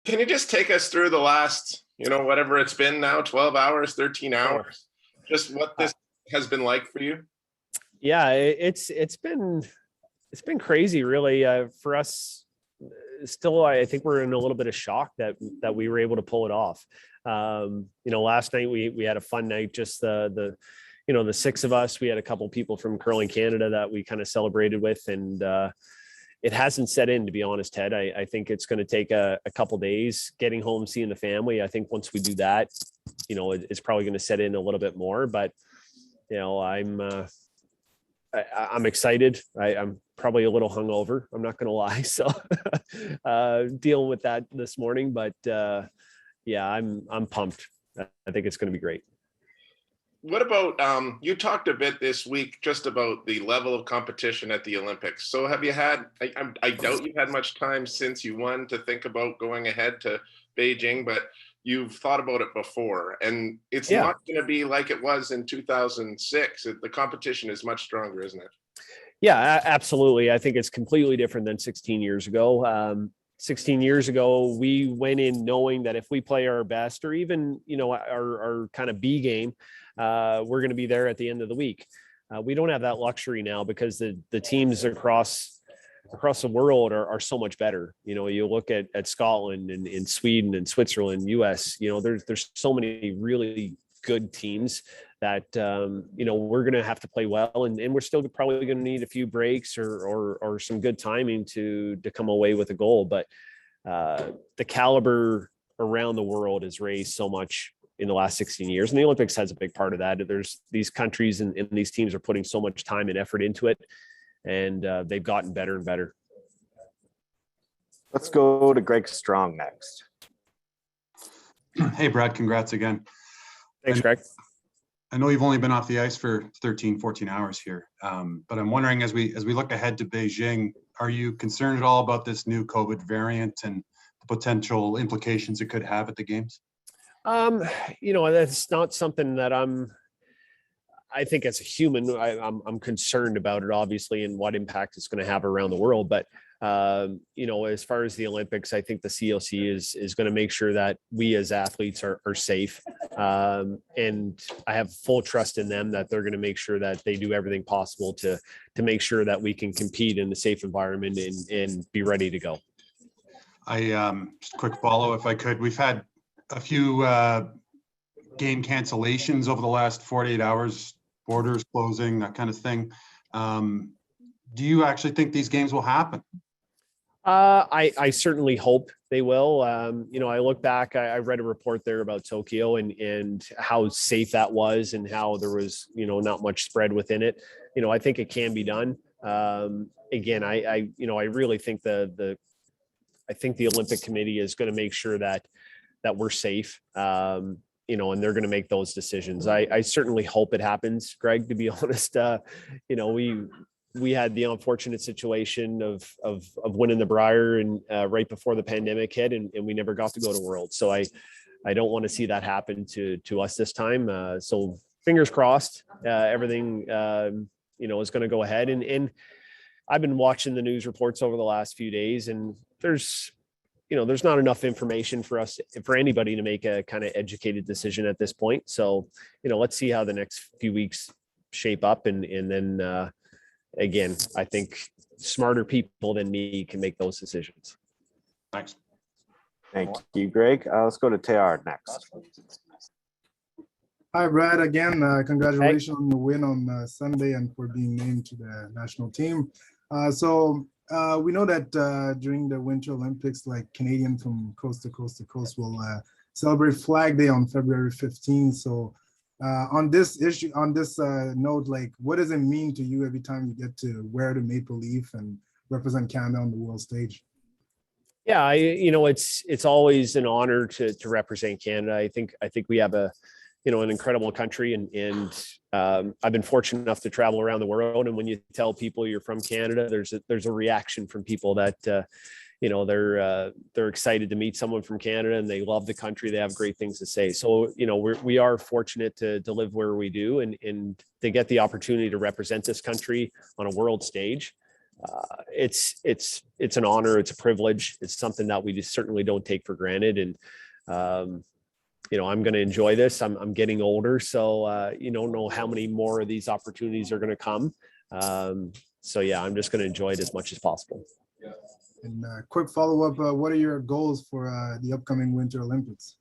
Can you just take us through the last, whatever it's been now, 12 hours, 13 Sure. hours, just what this has been like for you? Yeah, it's been crazy, really, for us. Still, I think we're in a little bit of shock that we were able to pull it off. Last night we had a fun night. Just the six of us. We had a couple people from Curling Canada that we kind of celebrated with, and it hasn't set in, to be honest, Ted. I think it's going to take a couple days getting home, seeing the family. I think once we do that, it's probably going to set in a little bit more. But I'm excited. I'm probably a little hungover. I'm not going to lie. So dealing with that this morning, but yeah, I'm pumped. I think it's going to be great. What about, you talked a bit this week just about the level of competition at the Olympics. So have you had, I doubt you've had much time since you won to think about going ahead to Beijing, but you've thought about it before, and it's not going to be like it was in 2006. The competition is much stronger, isn't it? Yeah, absolutely. I think it's completely different than 16 years ago. 16 years ago, we went in knowing that if we play our best, or even, our kind of B game, we're going to be there at the end of the week. We don't have that luxury now because the teams across the world are so much better. You look at Scotland and in Sweden and Switzerland, US, there's so many really good teams that, we're going to have to play well, and we're still probably going to need a few breaks or some good timing to come away with a goal. But the caliber around the world has raised so much in the last 16 years. And the Olympics has a big part of that. There's these countries and these teams are putting so much time and effort into it, and they've gotten better and better. Let's go to Greg Strong next. Hey, Brad, congrats again. Thanks, Greg. I know you've only been off the ice for 13, 14 hours here, but I'm wondering, as we look ahead to Beijing, are you concerned at all about this new COVID variant and the potential implications it could have at the games? That's not something that I think as a human, I'm concerned about it, obviously, and what impact it's going to have around the world. But, as far as the Olympics, I think the COC is going to make sure that we as athletes are safe. And I have full trust in them that they're going to make sure that they do everything possible to make sure that we can compete in a safe environment and be ready to go. Just a quick follow, if I could. We've had a few game cancellations over the last 48 hours, borders closing, that kind of thing. Do you actually think these games will happen? I certainly hope they will. I look back, I read a report there about Tokyo and how safe that was and how there was, not much spread within it. I think it can be done. Again, I really think I think the Olympic Committee is going to make sure that we're safe. And they're going to make those decisions. I certainly hope it happens, Greg, to be honest. We had the unfortunate situation of winning the Brier and right before the pandemic hit, and we never got to go to Worlds. So I don't want to see that happen to us this time. So fingers crossed, everything, is going to go ahead. And I've been watching the news reports over the last few days, and there's not enough information for anybody to make a kind of educated decision at this point. So, let's see how the next few weeks shape up. And then, again, I think smarter people than me can make those decisions. Thanks. Thank you, Greg. Let's go to Teilhard next. Hi, Brad. Again, congratulations on the win on Sunday and for being named to the national team. We know that during the Winter Olympics, like Canadian from coast to coast will celebrate Flag Day on February 15th. So on this note, like, what does it mean to you every time you get to wear the maple leaf and represent Canada on the world stage? Yeah, it's always an honor to represent Canada. I think we have an incredible country, and I've been fortunate enough to travel around the world. And when you tell people you're from Canada, there's a reaction from people that they're excited to meet someone from Canada, and they love the country. They have great things to say. So we are fortunate to live where we do, and to get the opportunity to represent this country on a world stage. it's an honor. It's a privilege. It's something that we just certainly don't take for granted. And, I'm going to enjoy this. I'm getting older, so you don't know how many more of these opportunities are going to come. So yeah, I'm just going to enjoy it as much as possible. And quick follow-up, what are your goals for the upcoming Winter Olympics?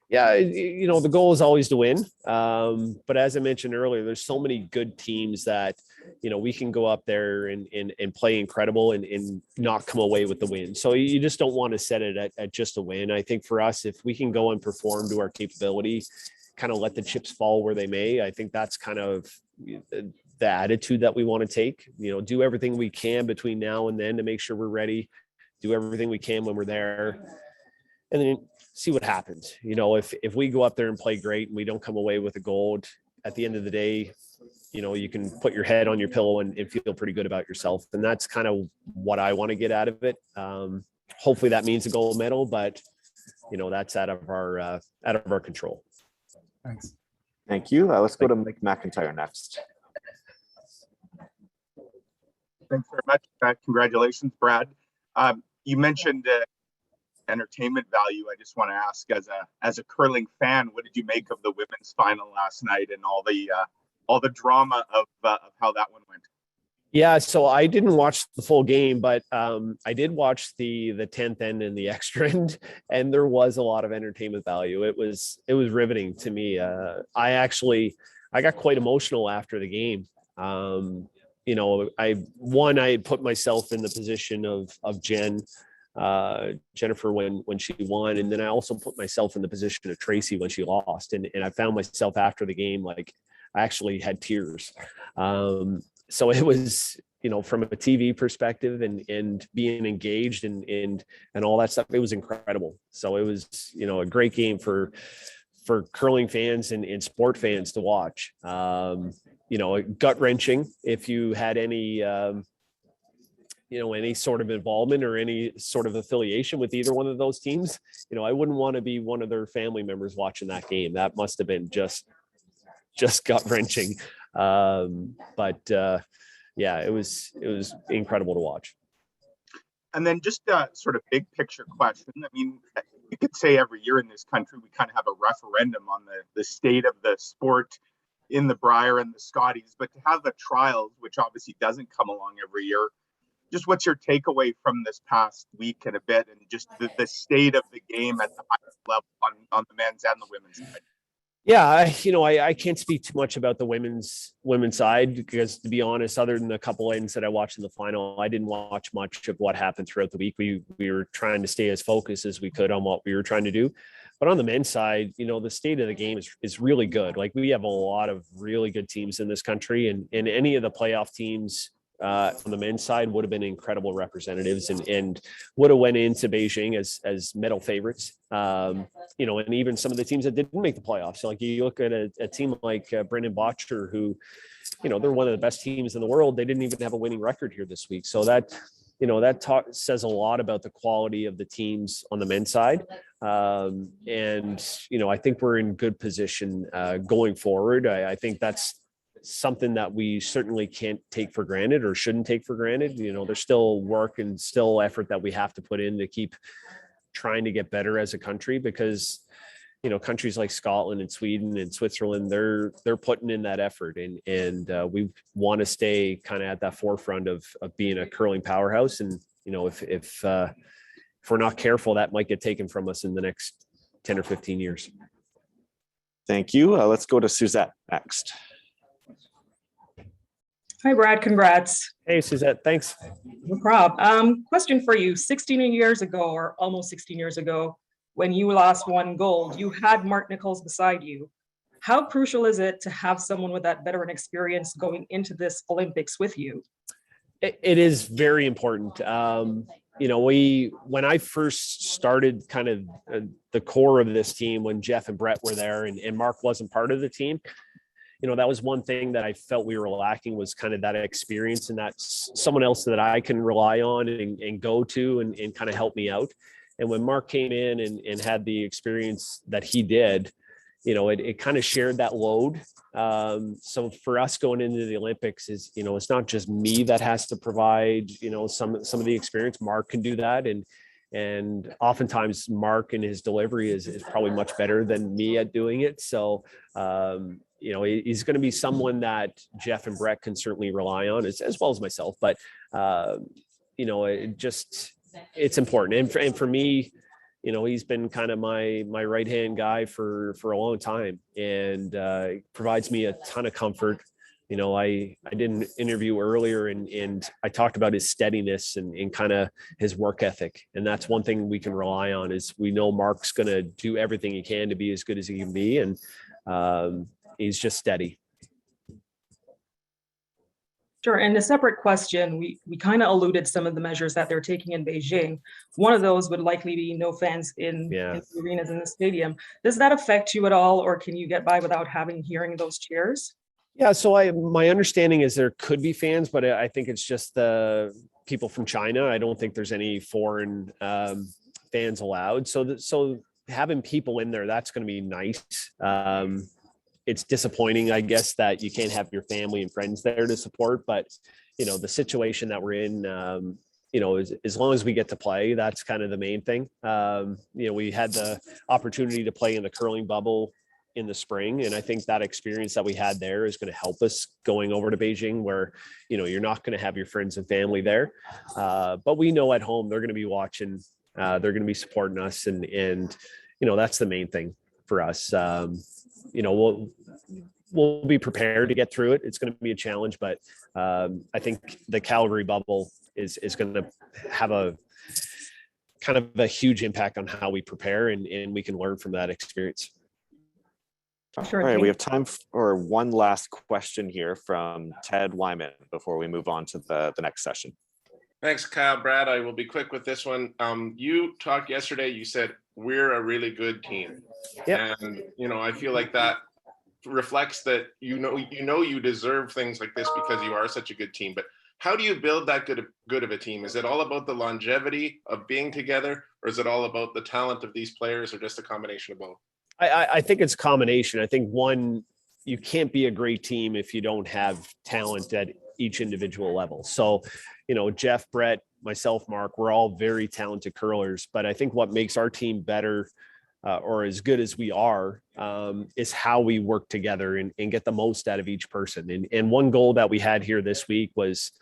Yeah, the goal is always to win. But as I mentioned earlier, there's so many good teams that, we can go up there and play incredible and not come away with the win. So you just don't want to set it at just a win. I think for us, if we can go and perform to our capability, kind of let the chips fall where they may, I think that's kind of the attitude that we want to take. Do everything we can between now and then to make sure we're ready, do everything we can when we're there, and then see what happens. If we go up there and play great and we don't come away with a gold, at the end of the day, you can put your head on your pillow and feel pretty good about yourself. And that's kind of what I want to get out of it. Hopefully that means a gold medal, but that's out of our control. Thanks. Thank you. Let's go to Mike McIntyre next. Thanks very much. Congratulations, Brad. You mentioned entertainment value. I just want to ask, as a curling fan, what did you make of the women's final last night and all the drama of how that one went? Yeah, so I didn't watch the full game, but I did watch the 10th end and the extra end, and there was a lot of entertainment value. It was riveting to me. I got quite emotional after the game. I had put myself in the position of Jennifer when she won, and then I also put myself in the position of Tracy when she lost, and I found myself after the game like I actually had tears. So it was, from a TV perspective and being engaged and all that stuff, it was incredible. So it was, a great game for curling fans and sport fans to watch. Gut wrenching if you had any sort of involvement or any sort of affiliation with either one of those teams. I wouldn't want to be one of their family members watching that game. That must have been just gut wrenching. Yeah, it was incredible to watch. And then just a sort of big picture question. I mean, you could say every year in this country, we kind of have a referendum on the state of the sport in the Brier and the Scotties, but to have the trials, which obviously doesn't come along every year, just what's your takeaway from this past week and a bit, and just the state of the game at the highest level on the men's and the women's side? Yeah, I can't speak too much about the women's side because, to be honest, other than a couple ends that I watched in the final, I didn't watch much of what happened throughout the week. We were trying to stay as focused as we could on what we were trying to do. But on the men's side, the state of the game is really good. Like, we have a lot of really good teams in this country, and any of the playoff teams on the men's side would have been incredible representatives and would have went into Beijing as medal favorites. And even some of the teams that didn't make the playoffs. So, like, you look at a team like Brendan Botcher, who, they're one of the best teams in the world. They didn't even have a winning record here this week. So that says a lot about the quality of the teams on the men's side. I think we're in good position going forward. I think that's something that we certainly can't take for granted or shouldn't take for granted. There's still work and still effort that we have to put in to keep trying to get better as a country, because countries like Scotland and Sweden and Switzerland, they're putting in that effort, and we want to stay kind of at that forefront of being a curling powerhouse. And if we're not careful, that might get taken from us in the next 10 or 15 years. Thank you. Let's go to Suzette next. Hi, Brad. Congrats. Hey, Suzette. Thanks. No problem. Question for you. 16 years ago, or almost 16 years ago, when you last won gold, you had Mark Nichols beside you. How crucial is it to have someone with that veteran experience going into this Olympics with you? It is very important. When I first started kind of the core of this team, when Jeff and Brett were there and Mark wasn't part of the team, that was one thing that I felt we were lacking, was kind of that experience, and that's someone else that I can rely on and go to and kind of help me out. And when Mark came in and had the experience that he did, it kind of shared that load. So for us going into the Olympics is, it's not just me that has to provide, some of the experience. Mark can do that. And oftentimes Mark and his delivery is probably much better than me at doing it. So, he's going to be someone that Jeff and Brett can certainly rely on as well as myself. But, it's important. And for me, he's been kind of my right-hand guy for a long time, and provides me a ton of comfort. I did an interview earlier and I talked about his steadiness and kind of his work ethic. And that's one thing we can rely on, is we know Mark's going to do everything he can to be as good as he can be. And he's just steady. Sure. And a separate question, we kind of alluded some of the measures that they're taking in Beijing. One of those would likely be no fans in the arenas in the stadium. Does that affect you at all, or can you get by without hearing those cheers? Yeah, so my understanding is there could be fans, but I think it's just the people from China. I don't think there's any foreign fans allowed. So having people in there, that's going to be nice. It's disappointing, I guess, that you can't have your family and friends there to support. But the situation that we're in, as long as we get to play, that's kind of the main thing. We had the opportunity to play in the curling bubble in the spring. And I think that experience that we had there is going to help us going over to Beijing, where, you're not going to have your friends and family there. But we know at home, they're going to be watching, they're going to be supporting us. And that's the main thing for us. We'll be prepared to get through it. It's going to be a challenge, but I think the Calgary bubble is going to have a kind of a huge impact on how we prepare, and we can learn from that experience. Sure. All right, we have time for one last question here from Ted Wyman before we move on to the next session. Thanks, Kyle. Brad, I will be quick with this one. You talked yesterday, you said, we're a really good team. Yep. And, I feel like that reflects that, you deserve things like this because you are such a good team. But how do you build that good of a team? Is it all about the longevity of being together, or is it all about the talent of these players, or just a combination of both? I think it's a combination. I think you can't be a great team if you don't have talent at each individual level. So, Jeff, Brett, myself, Mark, we're all very talented curlers, but I think what makes our team better or as good as we are is how we work together and get the most out of each person. And one goal that we had here this week was,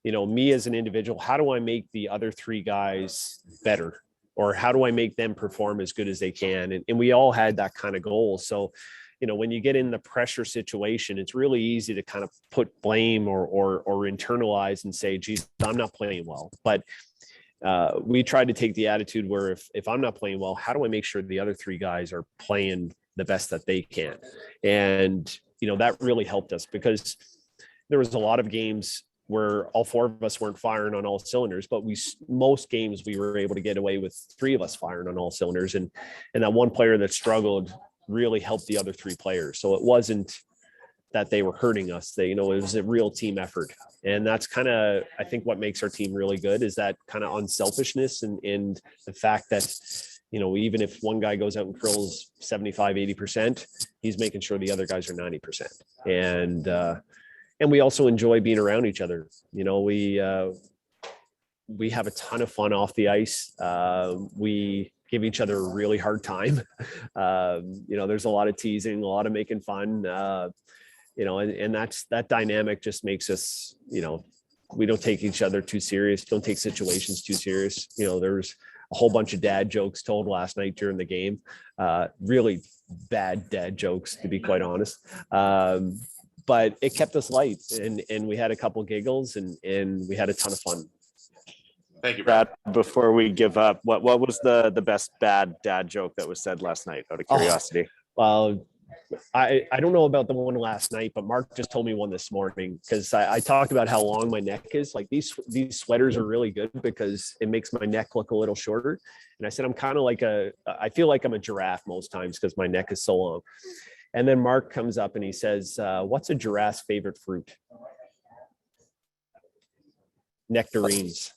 me as an individual, how do I make the other three guys better? Or how do I make them perform as good as they can? And we all had that kind of goal. So, when you get in the pressure situation, it's really easy to kind of put blame or internalize and say, geez, I'm not playing well. But we tried to take the attitude where if I'm not playing well, how do I make sure the other three guys are playing the best that they can? And, that really helped us, because there was a lot of games where all four of us weren't firing on all cylinders, but most games we were able to get away with three of us firing on all cylinders. And that one player that struggled really helped the other three players. So it wasn't that they were hurting us. It was a real team effort. And that's kind of, I think, what makes our team really good, is that kind of unselfishness and the fact that, even if one guy goes out and curls 75, 80%, he's making sure the other guys are 90%. And we also enjoy being around each other. We have a ton of fun off the ice. We give each other a really hard time. There's a lot of teasing, a lot of making fun, and that dynamic just makes us, we don't take each other too serious, don't take situations too serious. There's a whole bunch of dad jokes told last night during the game, really bad dad jokes, to be quite honest. But it kept us light, and we had a couple giggles, and we had a ton of fun. Thank you, Brad. Before we give up, what was the best bad dad joke that was said last night, out of curiosity? Well, I don't know about the one last night, but Mark just told me one this morning, because I talked about how long my neck is. Like these sweaters are really good because it makes my neck look a little shorter. And I said, I'm kind of like I feel like I'm a giraffe most times because my neck is so long. And then Mark comes up and he says, what's a giraffe's favorite fruit? Nectarines.